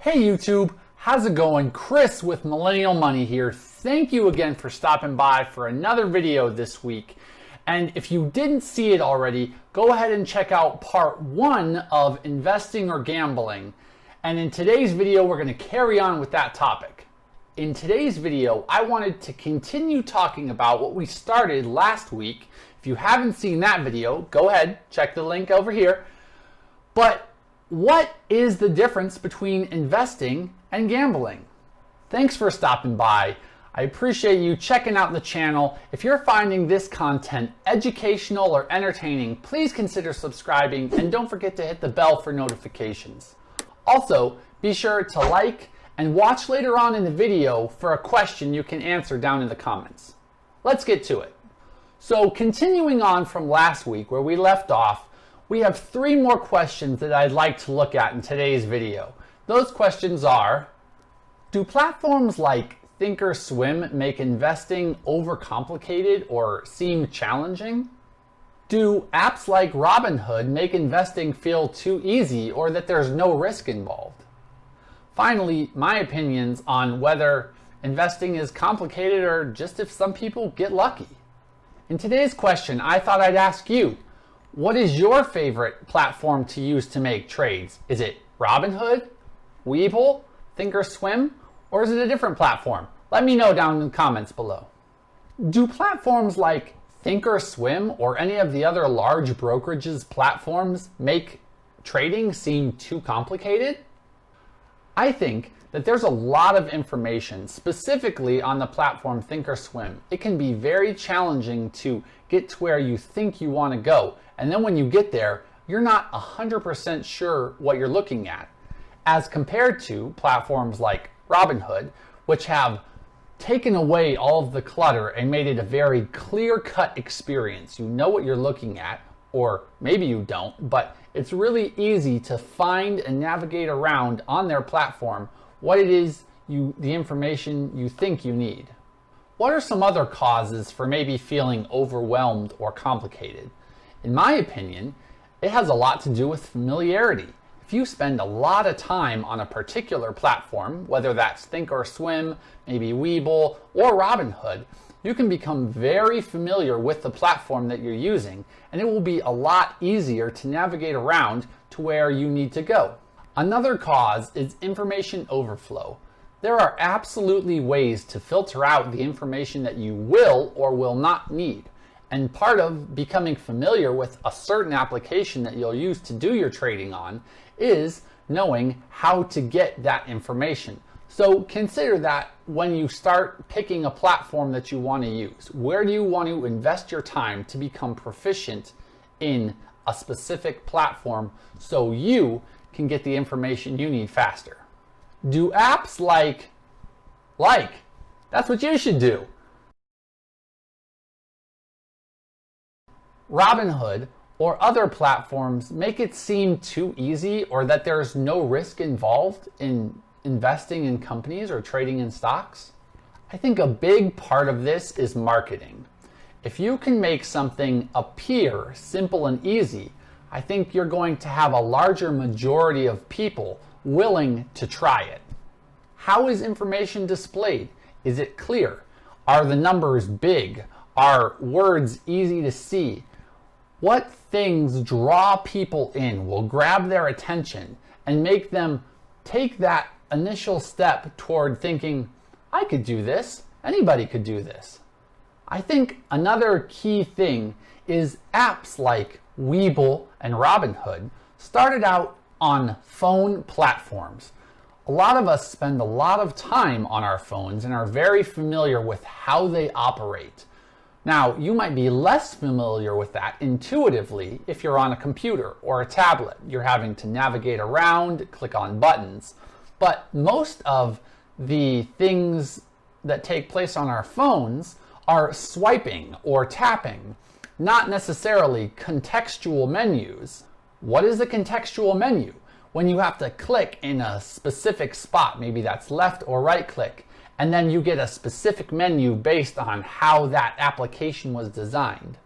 Hey YouTube, how's it going? Chris with Millennial Money here. Thank you again for stopping by for another video this week. And if you didn't see it already, go ahead and check out part 1 of investing or gambling. And in today's video, we're going to carry on with that topic. In today's video, I wanted to continue talking about what we started last week. If you haven't seen that video, go ahead, check the link over here. But what is the difference between investing and gambling? Thanks for stopping by. I appreciate you checking out the channel. If you're finding this content educational or entertaining, please consider subscribing and don't forget to hit the bell for notifications. Also, be sure to like and watch later on in the video for a question you can answer down in the comments. Let's get to it. So continuing on from last week where we left off, we have 3 more questions that I'd like to look at in today's video. Those questions are, do platforms like ThinkOrSwim make investing overcomplicated or seem challenging? Do apps like Robinhood make investing feel too easy or that there's no risk involved? Finally, my opinions on whether investing is complicated or just if some people get lucky. In today's question, I thought I'd ask you, what is your favorite platform to use to make trades? Is it Robinhood, Webull, ThinkOrSwim, or is it a different platform? Let me know down in the comments below. Do platforms like ThinkOrSwim or any of the other large brokerages platforms make trading seem too complicated? I think that there's a lot of information specifically on the platform ThinkOrSwim. It can be very challenging to get to where you think you want to go. And then when you get there, you're not 100% sure what you're looking at. As compared to platforms like Robinhood, which have taken away all of the clutter and made it a very clear-cut experience. You know what you're looking at, or maybe you don't, but it's really easy to find and navigate around on their platform what it is the information you think you need. What are some other causes for maybe feeling overwhelmed or complicated? In my opinion, it has a lot to do with familiarity. If you spend a lot of time on a particular platform, whether that's ThinkOrSwim, maybe Webull, or Robinhood, you can become very familiar with the platform that you're using, and it will be a lot easier to navigate around to where you need to go. Another cause is information overflow. There are absolutely ways to filter out the information that you will or will not need. And part of becoming familiar with a certain application that you'll use to do your trading on is knowing how to get that information. So consider that when you start picking a platform that you want to use. Where do you want to invest your time to become proficient in a specific platform so you can get the information you need faster? Do apps like, that's what you should do. Robinhood or other platforms make it seem too easy or that there's no risk involved in investing in companies or trading in stocks? I think a big part of this is marketing. If you can make something appear simple and easy, I think you're going to have a larger majority of people willing to try it. How is information displayed? Is it clear? Are the numbers big? Are words easy to see? What things draw people in, will grab their attention and make them take that initial step toward thinking, I could do this, anybody could do this. I think another key thing is apps like Webull and Robinhood started out on phone platforms. A lot of us spend a lot of time on our phones and are very familiar with how they operate. Now, you might be less familiar with that intuitively if you're on a computer or a tablet. You're having to navigate around, click on buttons. But most of the things that take place on our phones are swiping or tapping, not necessarily contextual menus. What is a contextual menu? When you have to click in a specific spot, maybe that's left or right click, and then you get a specific menu based on how that application was designed.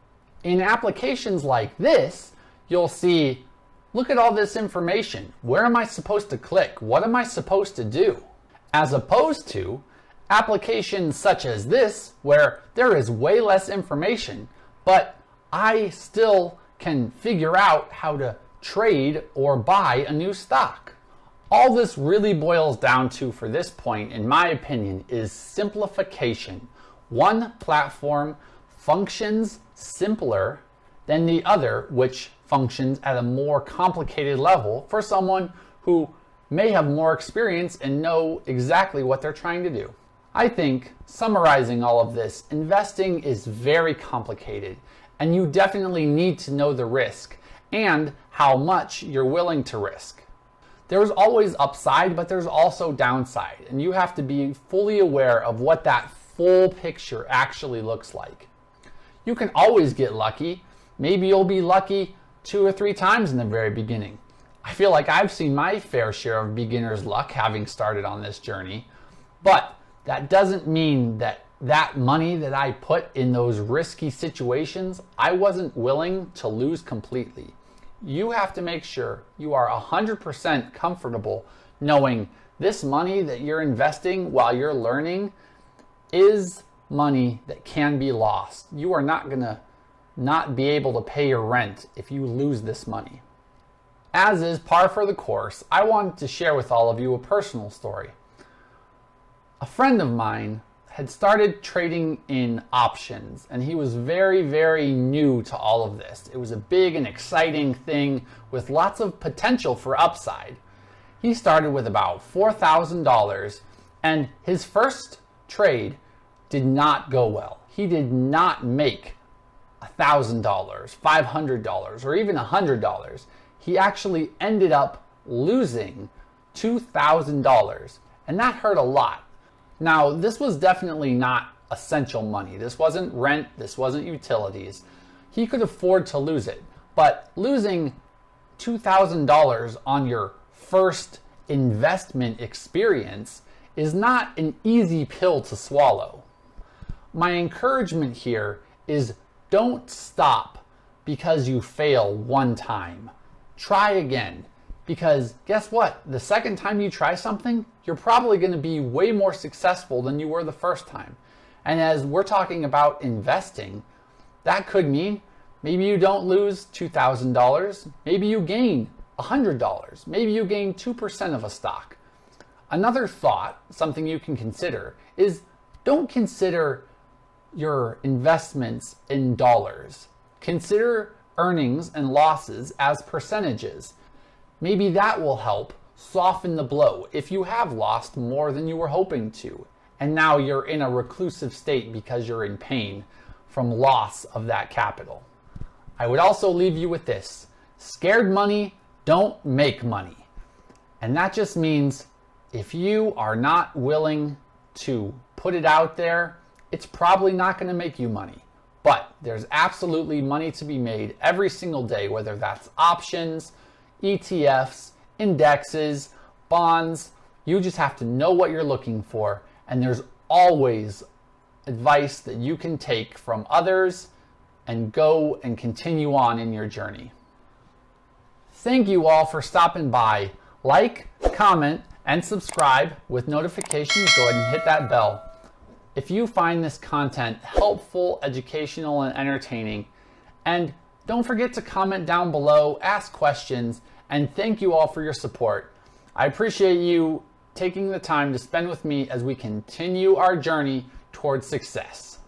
In applications like this, you'll see Look at all this information. Where am I supposed to click? What am I supposed to do? As opposed to applications such as this, where there is way less information, but I still can figure out how to trade or buy a new stock. All this really boils down to, for this point, in my opinion, is simplification. One platform functions simpler than the other, which functions at a more complicated level for someone who may have more experience and know exactly what they're trying to do. I think, summarizing all of this, investing is very complicated, and you definitely need to know the risk and how much you're willing to risk. There's always upside, but there's also downside, and you have to be fully aware of what that full picture actually looks like. You can always get lucky. Maybe you'll be lucky 2 or 3 times in the very beginning. I feel like I've seen my fair share of beginner's luck having started on this journey, but that doesn't mean that money that I put in those risky situations, I wasn't willing to lose completely. You have to make sure you are 100% comfortable knowing this money that you're investing while you're learning is money that can be lost. You are not going to not be able to pay your rent if you lose this money. As is par for the course, I wanted to share with all of you a personal story. A friend of mine had started trading in options, and he was very, very new to all of this. It was a big and exciting thing with lots of potential for upside. He started with about $4,000, and his first trade did not go well. He did not make $1,000, $500, or even $100. He actually ended up losing $2,000, and that hurt a lot. Now, this was definitely not essential money. This wasn't rent, this wasn't utilities. He could afford to lose it, but losing $2,000 on your first investment experience is not an easy pill to swallow. My encouragement here is don't stop because you fail one time. Try again, because guess what? The second time you try something, you're probably going to be way more successful than you were the first time. And as we're talking about investing, that could mean maybe you don't lose $2,000, maybe you gain $100, maybe you gain 2% of a stock. Another thought, something you can consider, is don't consider your investments in dollars. Consider earnings and losses as percentages. Maybe that will help soften the blow if you have lost more than you were hoping to, and now you're in a reclusive state because you're in pain from loss of that capital. I would also leave you with this: scared money don't make money. And that just means if you are not willing to put it out there, it's probably not going to make you money. But there's absolutely money to be made every single day, whether that's options, ETFs, indexes, bonds. You just have to know what you're looking for, and there's always advice that you can take from others and go and continue on in your journey. Thank you all for stopping by. Like, comment, and subscribe with notifications. Go ahead and hit that bell. If you find this content helpful, educational, and entertaining, and don't forget to comment down below, ask questions, and thank you all for your support. I appreciate you taking the time to spend with me as we continue our journey towards success.